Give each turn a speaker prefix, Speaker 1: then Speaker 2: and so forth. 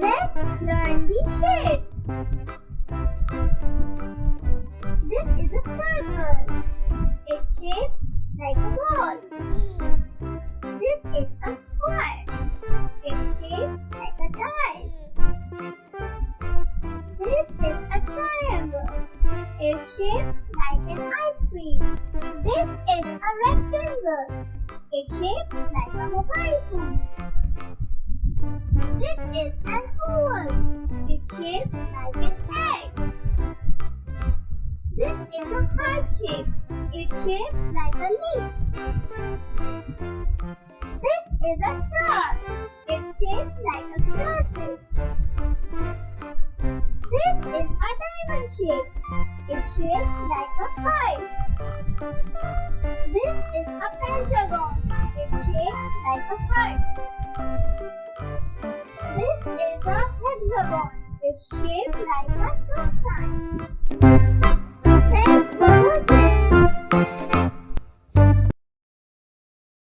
Speaker 1: Let's learn the shapes. This is a circle. It's shaped like a ball. This is a square. It's shaped like a dice. This is a triangle. It's shaped like an ice cream. This is a rectangle. It's shaped like a mobile phone. This is an oval. It's shaped like an egg. This is a heart shape. It's shaped like a leaf. This is a star. It's shaped like a starfish. This is a diamond shape. It's shaped like a heart. This is a pentagon. It's shaped like a heart.